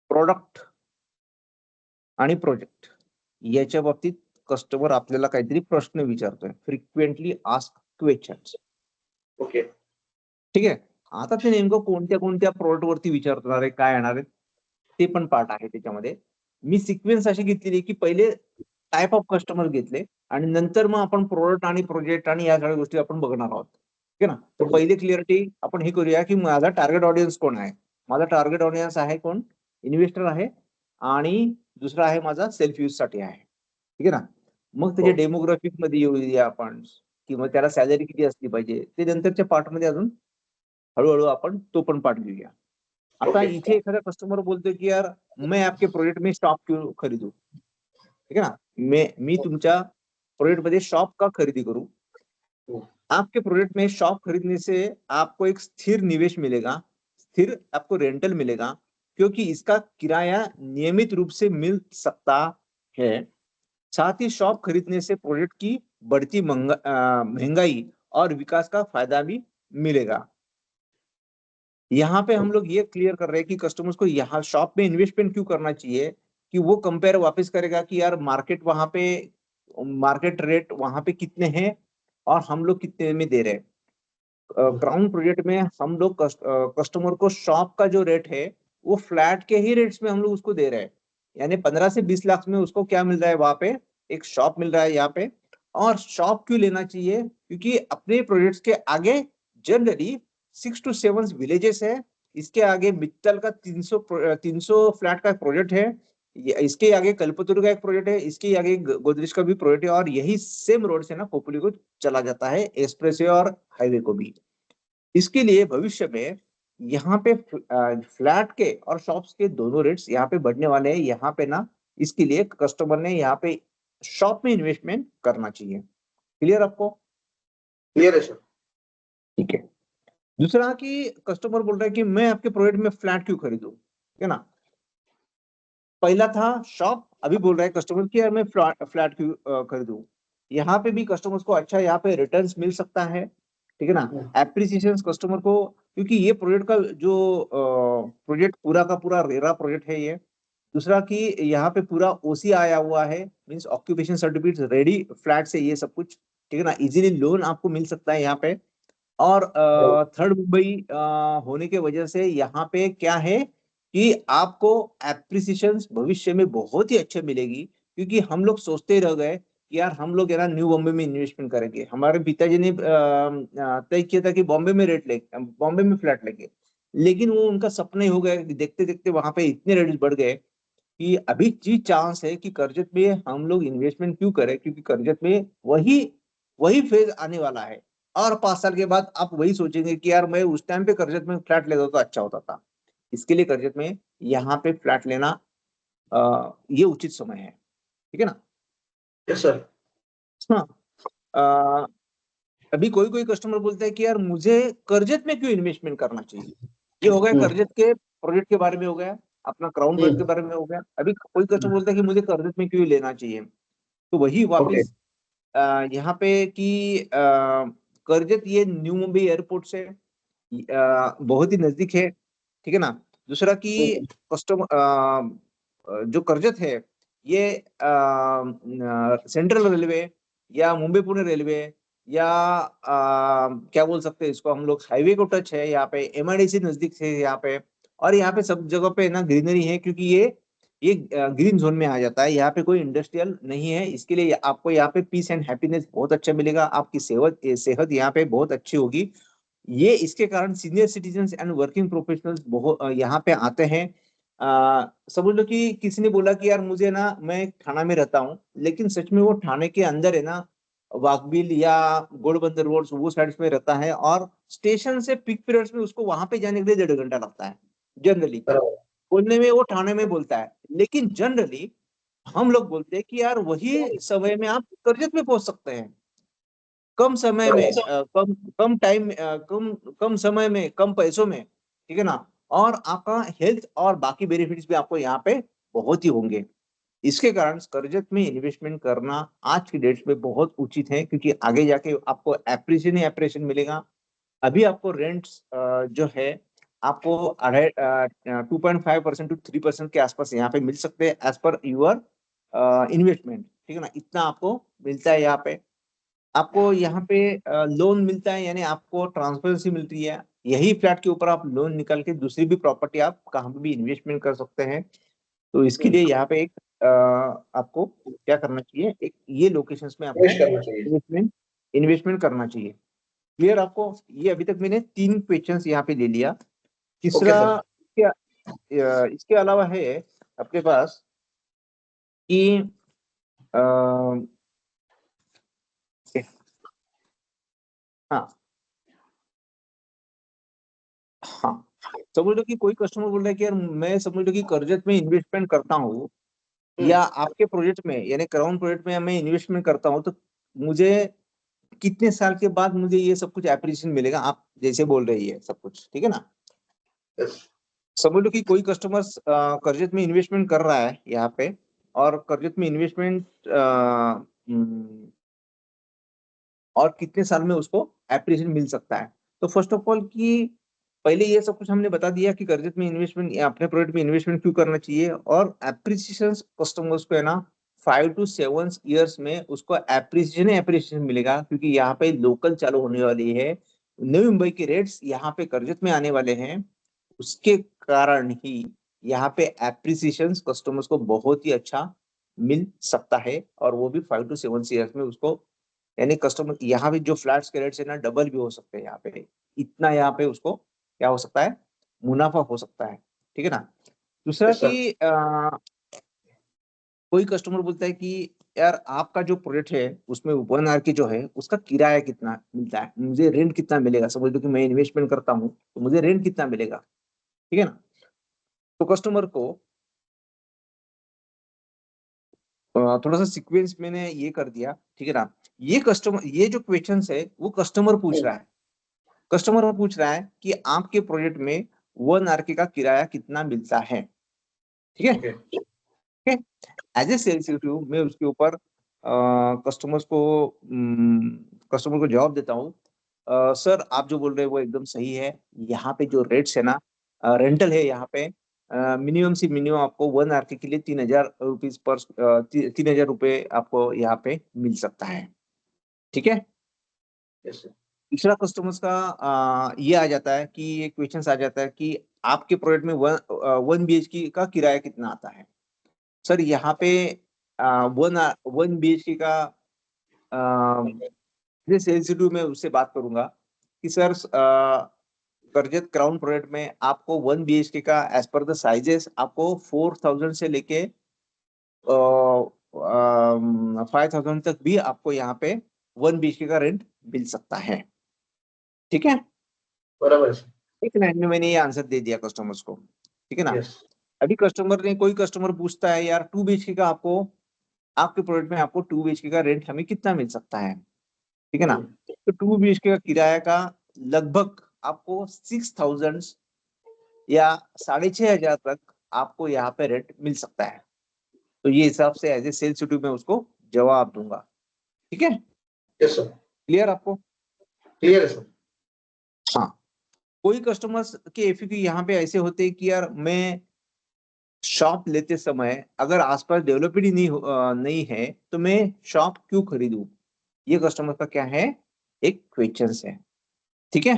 प्रोडक्ट आणि प्रोजेक्ट याच्या बाबतीत कस्टमर आपल्याला काहीतरी प्रश्न विचारतोय, फ्रिक्वेंटली आस्क क्वेश्चन्स. ओके. ठीक आहे. आता ते नेमकं कोणत्या कोणत्या प्रोडक्ट वरती विचारणार आहे, काय येणार आहे ते पण पार्ट आहे त्याच्यामध्ये. मी सिक्वेन्स अशी घेतलेली की पहिले टाइप ऑफ कस्टमर घेतले आणि नंतर मग आपण प्रोडक्ट आणि प्रोजेक्ट आणि या सगळ्या गोष्टी आपण बघणार आहोत. ठीक आहे ना. तर पहिले क्लिअरिटी आपण हे करूया की माझा टार्गेट ऑडियन्स कोण आहे. माझा टार्गेट ऑडियन्स आहे कोण, इन्व्हेस्टर आहे आणि दुसरा आहे माझा सेल्फ यूज साठी आहे. ठीक आहे ना. मग त्याच्या डेमोग्राफिक मध्ये येऊया आपण किंवा त्याला सॅलरी किती असली पाहिजे ते नंतरच्या पार्ट मध्ये अजून हळूहळू आपण तो पण पार्ट घेऊया. आता इथे एखादा कस्टमर बोलतोय की यार मैं आपके प्रोजेक्ट में शॉप क्यों खरीदू, ठीक है ना, मी तुमच्या प्रोजेक्ट मध्ये शॉप का खरीदी करूं. आपके प्रोजेक्ट में शॉप खरीदने से आपको एक स्थिर निवेश मिलेगा, स्थिर आपको रेंटल मिलेगा क्योंकि इसका किराया नियमित रूप से मिल सकता है. साथ ही शॉप खरीदने से प्रोजेक्ट की बढ़ती महंगाई और विकास का फायदा भी मिलेगा. यहाँ पे हम लोग ये क्लियर कर रहे हैं कि कस्टमर्स को यहाँ शॉप में इन्वेस्टमेंट क्यों करना चाहिए कि वो कंपेयर वापस करेगा कि यार मार्केट रेट वहां पे कितने हैं और हम लोग कितने में दे रहे हैं. क्राउन प्रोजेक्ट में हम लोग कस्टमर को शॉप का जो रेट है वो फ्लैट के ही रेट्स में हम लोग उसको दे रहे हैं. यानी 15 से 20 लाख में उसको क्या मिल रहा है, वहां पे एक शॉप मिल रहा है यहाँ पे. और शॉप क्यों लेना चाहिए, क्योंकि अपने प्रोजेक्ट्स के आगे जनरली 6 to 7 विलेजेस है. इसके आगे मित्तल का 300 फ्लैट का प्रोजेक्ट है. इसके आगे कल्पतरु का एक प्रोजेक्ट है, इसके आगे गोदरेज का भी प्रोजेक्ट है और यही सेम रोड से ना खोपोली को चला जाता है, एक्सप्रेस वे और हाईवे को भी. इसके लिए भविष्य में यहाँ पे फ्लैट के और शॉप्स के दोनों रेट्स यहाँ पे बढ़ने वाले हैं. यहाँ पे ना इसके लिए कस्टमर ने यहाँ पे शॉप में इन्वेस्टमेंट करना चाहिए. क्लियर आपको? क्लियर है सर. ठीक है. दूसरा कि कस्टमर बोल रहा है कि मैं आपके प्रोजेक्ट में फ्लैट क्यों खरीदूं, ठीक है ना. पहला था शॉप, अभी बोल रहा है कस्टमर कि यार मैं फ्लैट क्यों खरीदूं. यहाँ पे भी कस्टमर्स को अच्छा यहाँ पे रिटर्न्स मिल सकता है, ठीक है ना. एप्रिसिएशन कस्टमर को, क्योंकि ये प्रोजेक्ट का जो प्रोजेक्ट पूरा का पूरा रेरा प्रोजेक्ट है ये. दूसरा कि यहाँ पे पूरा OC आया हुआ है, means occupation certificate ready flat से ये सब कुछ, ठीक है ना. इजीली लोन आपको मिल सकता है यहाँ पे. और थर्ड मुंबई होने के वजह से यहाँ पे क्या है कि आपको एप्रिसिएशन भविष्य में बहुत ही अच्छे मिलेगी, क्योंकि हम लोग सोचते रह गए कि यार हम लोग है ना न्यू बॉम्बे में इन्वेस्टमेंट करेंगे। हमारे पिताजी ने तय किया था कि बॉम्बे में बॉम्बे में फ्लैट लेंगे, लेकिन वो उनका सपना ही हो गया। देखते देखते वहां पे इतने रेट्स बढ़ गए कि अभी जी चांस है कि कर्जत में हम लोग इन्वेस्टमेंट क्यों करें, क्योंकि कर्जत में वही वही फेज आने वाला है। और 5 साल के बाद आप वही सोचेंगे कि यार मैं उस टाइम पे कर्जत में फ्लैट लेता तो अच्छा होता था। इसके लिए कर्जत में यहाँ पे फ्लैट लेना ये उचित समय है। ठीक है ना। Yes sir. हाँ। अ, अभी कोई कोई कस्टमर बोलता है कि यार मुझे कर्जत में क्यों इन्वेस्टमेंट करना चाहिए। ये हो गया कर्जत के प्रोजेक्ट के बारे में, हो गया अपना क्राउन प्रोजेक्ट के बारे में, हो गया। अभी कोई कस्टमर बोलता है कि मुझे कर्जत में क्यों लेना चाहिए। तो वही ओके। वापस यहाँ पे कि कर्जत ये न्यू मुंबई एयरपोर्ट से बहुत ही नजदीक है। ठीक है ना। दूसरा कि कस्टमर जो कर्जत है ये सेंट्रल रेलवे या मुंबई पुणे रेलवे या क्या बोल सकते हैं इसको हम लोग, हाईवे को टच है। यहाँ पे एमआईडीसी नजदीक है यहाँ पे। और यहाँ पे सब जगह पे ना ग्रीनरी है, क्योंकि ये ग्रीन जोन में आ जाता है। यहाँ पे कोई इंडस्ट्रियल नहीं है, इसके लिए आपको यहाँ पे पीस एंड हैप्पीनेस बहुत अच्छा मिलेगा। आपकी सेहत सेहत यहाँ पे बहुत अच्छी होगी। ये इसके कारण senior citizen end working professionals बहुत यहाँ पे आते हैं। समझ लो कि किसी ने बोला कि यार मुझे ना, मैं ठाणा में रहता हूँ, लेकिन सच में वो ठाणे के अंदर है ना, वाघबिल या गोड़बंदर रोड वो साइड में रहता है, और स्टेशन से पिक पीरियड्स में उसको वहां पे जाने के लिए 1.5 घंटा लगता है जनरली। बराबर। बोलने में वो ठाणे में बोलता है, लेकिन जनरली हम लोग बोलते हैं कि यार वही समय में आप कर्जत में पहुंच सकते हैं। कम समय में कम कम टाइम कम कम समय में कम पैसों में। ठीक है ना। और आपका हेल्थ और बाकी बेनिफिट्स भी आपको यहाँ पे बहुत ही होंगे। इसके कारण कर्जत में इन्वेस्टमेंट करना आज की डेट में बहुत उचित है, क्योंकि आगे जाके आपको एप्रिसिएशन ही एप्रिसिएशन मिलेगा। अभी आपको रेंट्स जो है आपको 2.5% टू 3% के आसपास यहाँ पे मिल सकते हैं, एज पर यूर इन्वेस्टमेंट। ठीक है ना। इतना आपको मिलता है यहाँ पे। आपको यहाँ पे लोन मिलता है, यानी आपको ट्रांसपेरेंसी मिलती है। यही फ्लैट के ऊपर आप लोन निकाल के दूसरी भी प्रॉपर्टी आप कहाँ पे भी इन्वेस्टमेंट कर सकते हैं। तो इसके लिए यहाँ पे एक आपको क्या करना चाहिए, एक ये लोकेशंस में आपको इन्वेस्ट करना चाहिए। इन्वेस्टमेंट इन्वेस्टमेंट करना चाहिए। क्लियर आपको। ये अभी तक मैंने 3 क्वेश्चंस यहाँ पे ले लिया। ओके तीसरा सर। क्या इसके अलावा है आपके पास कि अ, हाँ हाँ, समझ लो कि कोई कस्टमर बोल रहा है कि यार मैं समझ लो कि कर्जत में इन्वेस्टमेंट करता हूँ, या आपके प्रोजेक्ट में यानी क्राउन प्रोजेक्ट में मैं इन्वेस्टमेंट करता हूँ, तो मुझे कितने साल के बाद मुझे ये सब कुछ एप्रिसिएशन मिलेगा, आप जैसे बोल रही है सब कुछ। ठीक है ना। यस। समझ लो कि कोई कस्टमर कर्जत में इन्वेस्टमेंट कर रहा है यहाँ पे, और कर्जत में इन्वेस्टमेंट और कितने साल में उसको एप्रिसिएशन मिल सकता है। तो फर्स्ट ऑफ ऑल कि पहले ये सब कुछ हमने बता दिया कि कर्जत में इन्वेस्टमेंट या अपने प्रोजेक्ट में इन्वेस्टमेंट क्यों करना चाहिए, और एप्रिसिएशन कस्टमर्स को है ना 5 to 7 years में उसको एप्रिसिएशन मिलेगा, क्योंकि यहाँ पे लोकल चालू होने वाली है। नई मुंबई के रेट्स यहाँ पे कर्जत में आने वाले हैं। उसके कारण ही यहाँ पे एप्रिसिएशन कस्टमर्स को बहुत ही अच्छा मिल सकता है, और वो भी 5 to 7 years में उसको, यानी कस्टमर यहाँ पे जो फ्लैट्स के रेट्स है ना डबल भी हो सकते हैं यहाँ पे। इतना यहाँ पे उसको क्या हो सकता है, मुनाफा हो सकता है। ठीक है ना। दूसरा यस कि सर। कोई कस्टमर बोलता है कि यार आपका जो प्रोजेक्ट है उसमें 1 आर के जो है उसका किराया कितना मिलता है, मुझे रेंट कितना मिलेगा। समझ लो कि मैं इन्वेस्टमेंट करता हूँ तो मुझे रेंट कितना मिलेगा। ठीक है ना। तो कस्टमर को थोड़ा सा सीक्वेंस मैंने ये कर दिया। ठीक है ना। ये जो क्वेश्चन है वो कस्टमर पूछ रहा है। कस्टमर पूछ रहा है कि आपके प्रोजेक्ट में 1 आर के का किराया कितना मिलता है। ठीक है। ओके। ठीक है। एज ए सेल्स एग्जीक्यूटिव मैं उसके ऊपर कस्टमर को जवाब देता हूँ, सर आप जो बोल रहे हैं वो एकदम सही है। यहाँ पे जो रेट्स है ना, रेंटल है यहाँ पे, मिनिमम से मिनिमम आपको 1 आर के लिए 3,000 रुपीज पर 3,000 रुपये आपको यहाँ पे मिल सकता है। ठीक है। Yes sir. दूसरा कस्टमर्स का ये आ जाता है कि ये क्वेश्चन आ जाता है कि आपके प्रोजेक्ट में 1 BHK का किराया कितना आता है। सर यहाँ पे 1 BHK का जैसे एलसीडी में उससे बात करूंगा कि सर करजत क्राउन प्रोजेक्ट में आपको 1 BHK का एज पर द साइजेस आपको 4,000 से लेके 5,000 तक भी आपको यहाँ पे 1 BHK का रेंट मिल सकता है। ठीक है, बराबर है सर। एक लाइन में मैंने ये आंसर दे दिया कस्टमर्स को। ठीक है ना। यस। अभी कोई कस्टमर पूछता है यार 2 BHK का आपको, आपके प्रोजेक्ट में आपको 2 BHK का रेंट हमें कितना मिल सकता है। ठीक है ना। तो 2 BHK का किराया का लगभग आपको 6,000 या 6,500 तक आपको यहाँ पे रेंट मिल सकता है। तो ये हिसाब से एज ए सेल्स यूट्यूब में उसको जवाब दूंगा। ठीक है, यस सर। क्लियर आपको? क्लियर है सर। हाँ, कोई कस्टमर्स के एफएक्यू यहाँ पे ऐसे होते हैं कि यार मैं शॉप लेते समय अगर आसपास डेवलपमेंट ही नहीं है तो मैं शॉप क्यों खरीदूं, ये कस्टमर का क्या है, एक क्वेश्चन है। ठीक है,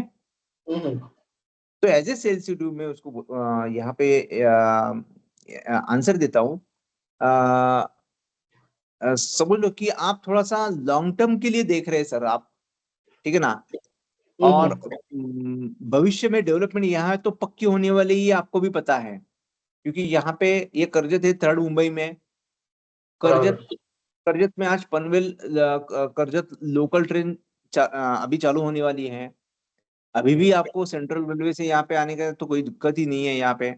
तो एज ए सेल्स यूट्यूब में उसको यहाँ पे आंसर देता हूँ। समझ लो कि आप थोड़ा सा लॉन्ग टर्म के लिए देख रहे हैं सर आप। ठीक है ना। और भविष्य में डेवलपमेंट यहाँ है तो पक्की होने वाली ये आपको भी पता है, क्योंकि यहाँ पे ये कर्जत है 3rd मुंबई में। कर्जत कर्जत में आज पनवेल कर्जत लोकल ट्रेन अभी चालू होने वाली है। अभी भी आपको सेंट्रल रेलवे से यहाँ पे आने का तो कोई दिक्कत ही नहीं है। यहाँ पे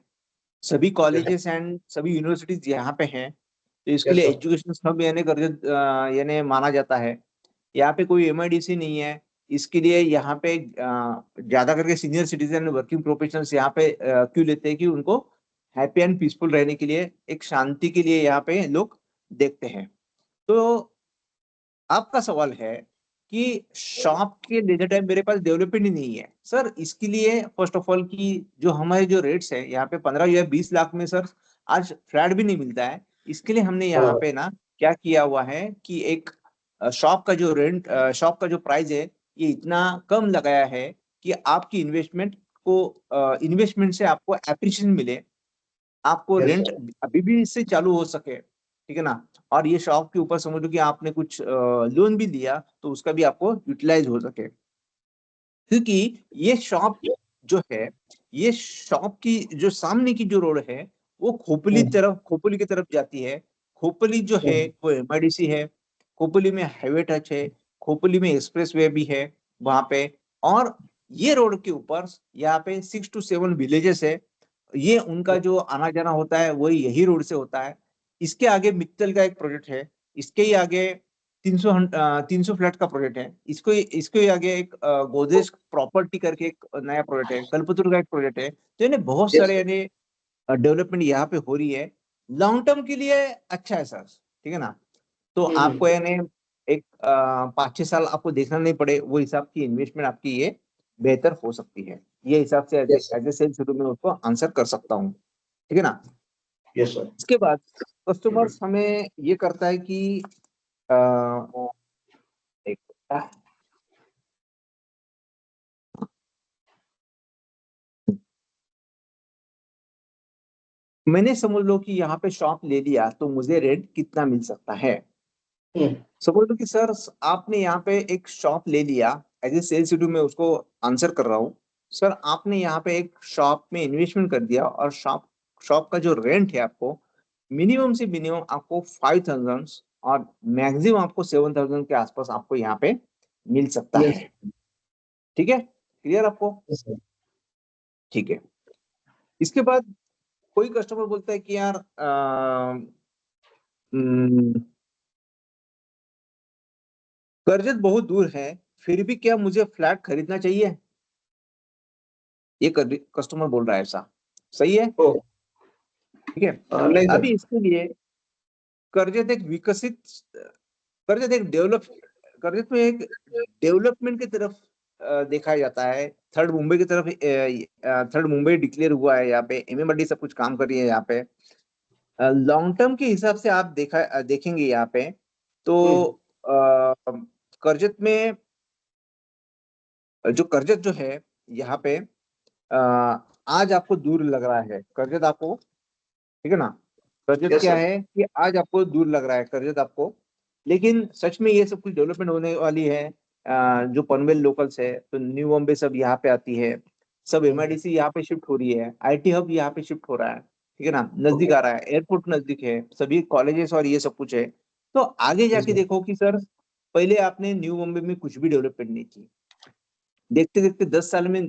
सभी कॉलेजेस एंड सभी यूनिवर्सिटीज यहाँ पे हैं, तो इसके यस लिए सर। एजुकेशन हब यानी कर्जत यानी माना जाता है। यहाँ पे कोई एमआईडीसी नहीं है। इसके लिए यहाँ पे ज्यादा करके सीनियर सिटीजन वर्किंग प्रोफेशनल्स यहाँ पे क्यों लेते हैं कि उनको हैप्पी एंड पीसफुल रहने के लिए, एक शांति के लिए यहाँ पे लोग देखते हैं। तो आपका सवाल है कि शॉप के लेजर टाइम मेरे पास डेवलपमेंट ही नहीं है सर। इसके लिए फर्स्ट ऑफ ऑल की जो हमारे जो रेट्स है यहाँ पे 15 या 20 लाख में सर आज फ्लैट भी नहीं मिलता है। इसके लिए हमने यहाँ बराबर। पे ना क्या किया हुआ है कि एक शॉप का जो प्राइस है ये इतना कम लगाया है कि आपकी इन्वेस्टमेंट से आपको एप्रिसिएशन मिले, आपको यस रेंट सर। अभी भी इससे चालू हो सके। ठीक है ना। और ये शॉप के ऊपर समझ लो कि आपने कुछ लोन भी लिया तो उसका भी आपको यूटिलाइज हो सके, क्योंकि ये शॉप जो है, ये शॉप की जो सामने की जो रोड है वो खोपली की तरफ जाती है। खोपली जो है वो एमआईडीसी है। खोपली में हाईवे टच है। खोपली में एक्सप्रेस वे भी है वहां पे। और ये रोड के ऊपर यहाँ पे 6 to 7 विलेजेस है। ये उनका जो आना जाना होता है वही यही रोड से होता है। इसके आगे मित्तल का एक प्रोजेक्ट है। इसके ही आगे 300 फ्लैट का प्रोजेक्ट है। इसको इसके ही आगे एक गोदरेज प्रॉपर्टी करके एक नया प्रोजेक्ट है। कल्पतरु का एक प्रोजेक्ट है। तो यानी बहुत यस सारे सर। यानी डेवलपमेंट यहाँ पे हो रही है। लॉन्ग टर्म के लिए अच्छा है सर। ठीक है ना। तो आपको यानी एक 5-6 साल आपको देखना नहीं पड़े, वो हिसाब की इन्वेस्टमेंट आपकी ये बेहतर हो सकती है। ये हिसाब से एज यस सर। ए सेल्स शुरू में उसको आंसर कर सकता हूँ। ठीक है ना। Yes sir. इसके बाद कस्टमर्स हमें ये करता है कि अ, एक मैंने समझ लो कि यहाँ पे शॉप ले लिया तो मुझे रेंट कितना मिल सकता है। समझ लो कि सर आपने यहाँ पे एक शॉप ले लिया, एज ए सेल्स ड्यू में उसको आंसर कर रहा हूँ। सर आपने यहाँ पे एक शॉप में इन्वेस्टमेंट कर दिया और शॉप शॉप का जो रेंट है आपको मिनिमम से मिनिमम आपको 5,000 और मैक्सिमम आपको 7,000 के आसपास आपको यहाँ पे मिल सकता यस। है। ठीक है, क्लियर आपको? Yes sir. ठीक है। इसके बाद कोई कस्टमर बोलता है कि यार कर्जत बहुत दूर है, फिर भी क्या मुझे फ्लैट खरीदना चाहिए, ये कस्टमर बोल रहा है ऐसा। सही है। ओ। ठीक है। नहीं सर। अभी इसके लिए कर्जत एक विकसित कर्जत एक डेवलप कर्जत में एक डेवलपमेंट की तरफ देखा जाता है। 3rd मुंबई की तरफ 3rd मुंबई डिक्लेयर हुआ है। यहाँ पे एमएमआरडी सब कुछ काम कर रही है। यहाँ पे लॉन्ग टर्म के हिसाब से आप देखेंगे यहाँ पे तो अ, कर्जत में जो कर्जत जो है यहाँ पे अ, आज आपको दूर लग रहा है कर्जत आपको। ठीक है ना। कर्जत यस क्या सर। है कि आज आपको दूर लग रहा है कर्जत आपको। लेकिन सच में ये सब कुछ डेवलपमेंट होने वाली है। जो पनवेल लोकल्स है, तो न्यू बॉम्बे सब यहाँ पे आती है, सब एमआईडीसी यहाँ पे शिफ्ट हो रही है, आईटी हब यहाँ पे शिफ्ट हो रहा है, ठीक है ना, नजदीक ओके। आ रहा है, एयरपोर्ट नजदीक है, सभी कॉलेजेस और ये सब कुछ है। तो आगे यस जाके सर। देखो कि सर, पहले आपने न्यू बॉम्बे में कुछ भी डेवलपमेंट नहीं की, देखते देखते 10 साल में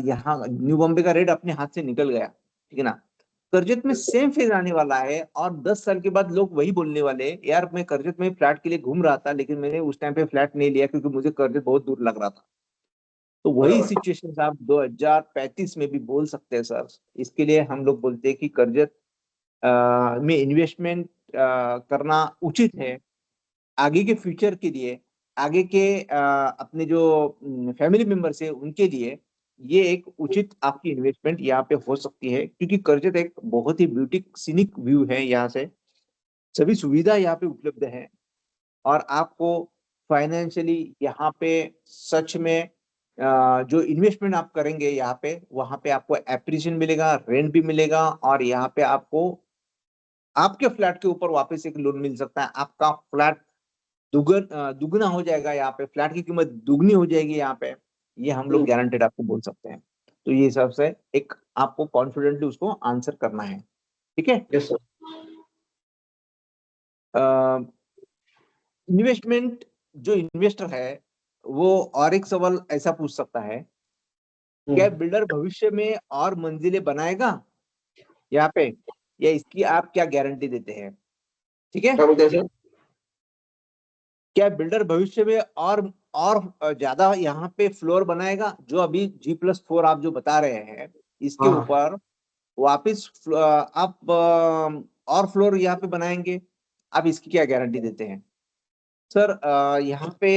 यहाँ न्यू बॉम्बे का रेट अपने हाथ से निकल गया, ठीक है ना। करजत में यस सर। सेम फेज आने वाला है, और 10 साल के बाद लोग वही बोलने वाले, यार मैं करजत में फ्लैट के लिए घूम रहा था, लेकिन मैंने उस टाइम पे फ्लैट नहीं लिया क्योंकि मुझे करजत बहुत दूर लग रहा था। तो वही बराबर। सिचुएशन आप 2035 में भी बोल सकते हैं सर। इसके लिए हम लोग बोलते हैं कि करजत में इन्वेस्टमेंट करना उचित है, आगे के फ्यूचर के लिए, आगे के अपने जो फैमिली मेंबर्स है उनके लिए, ये एक उचित आपकी इन्वेस्टमेंट यहाँ पे हो सकती है, क्योंकि करजत एक बहुत ही ब्यूटी सीनिक व्यू है, यहाँ से सभी सुविधा यहाँ पे उपलब्ध है, और आपको फाइनेंशियली यहाँ पे सच में जो इन्वेस्टमेंट आप करेंगे यहाँ पे, वहां पे आपको एप्रिसिएशन मिलेगा, रेंट भी मिलेगा, और यहाँ पे आपको आपके फ्लैट के ऊपर वापस एक लोन मिल सकता है, आपका फ्लैट दुगना हो जाएगा, यहाँ पे फ्लैट की कीमत दुगनी हो जाएगी यहाँ पे। ये हम लोग गारंटेड आपको बोल सकते हैं। तो ये हिसाब से एक आपको कॉन्फिडेंटली उसको आंसर करना है, ठीक है। Yes sir. इन्वेस्टमेंट, जो इन्वेस्टर है वो और एक सवाल ऐसा पूछ सकता है, क्या बिल्डर भविष्य में और मंजिलें बनाएगा यहाँ पे, या इसकी आप क्या गारंटी देते हैं, ठीक है। क्या बोलते हैं सर? क्या बिल्डर भविष्य में और ज्यादा यहाँ पे फ्लोर बनाएगा, जो अभी G+4 आप जो बता रहे हैं, इसके हाँ हाँ। ऊपर वापिस आप और फ्लोर यहाँ पे बनाएंगे, आप इसकी क्या गारंटी देते हैं सर। यहाँ पे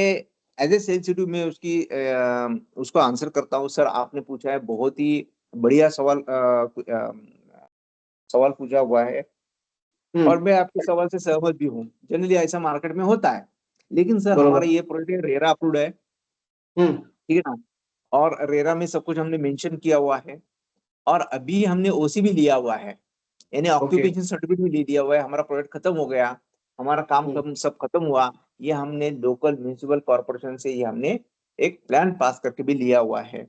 एज ए सेंसिटिव में उसको आंसर करता हूँ सर। आपने पूछा है, बहुत ही बढ़िया सवाल पूछा हुआ है, और मैं आपके सवाल से सहमत भी हूँ। जनरली ऐसा मार्केट में होता है, लेकिन सर हमारा बराबर। ये प्रोडक्ट रेरा अप्रूव्ड है, हम्म। ठीक है ना, और रेरा में सब कुछ हमने मेंशन किया हुआ है, और अभी हमने ओसी भी लिया हुआ है, यानी ओके। ऑक्यूपेशन सर्टिफिकेट भी ले लिया हुआ है। हमारा प्रोजेक्ट खत्म हो गया, हमारा काम हम्म। सब खत्म हुआ, ये हमने लोकल म्यूनिसिपल कॉर्पोरेशन से ये हमने एक प्लान पास करके भी लिया हुआ है,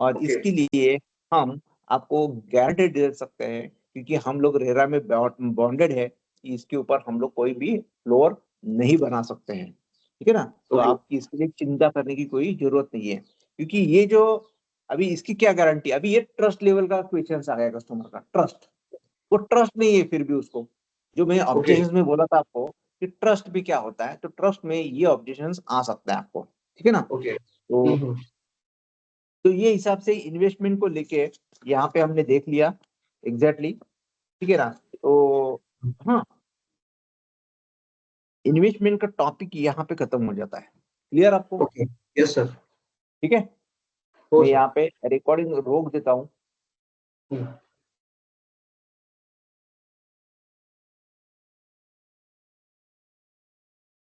और ओके। इसके लिए हम आपको गारंटी दे सकते हैं, क्योंकि हम लोग रेरा में बॉन्डेड है कि इसके ऊपर हम लोग कोई भी फ्लोर नहीं बना सकते हैं, ठीक है ना। तो ओके। आपकी इसके लिए चिंता करने की कोई जरूरत नहीं है, क्योंकि ये जो अभी इसकी क्या गारंटी, अभी ये ट्रस्ट लेवल का क्वेश्चन आ गया कस्टमर का, ट्रस्ट, वो ट्रस्ट नहीं है फिर भी उसको, जो मैं ओके। ऑब्जेक्शंस में बोला था आपको कि ट्रस्ट भी क्या होता है, तो ट्रस्ट में ये ऑब्जेक्शंस आ सकता है आपको, ठीक है ना। ओके। तो ये हिसाब से इन्वेस्टमेंट को लेके यहाँ पे हमने देख लिया एग्जैक्टली, ठीक है ना। तो हाँ, इन्वेस्टमेंट का टॉपिक यहाँ पे खत्म हो जाता है, क्लियर आपको, ओके। Yes sir. ठीक है। हो मैं सर। यहाँ पे रिकॉर्डिंग रोक देता हूँ।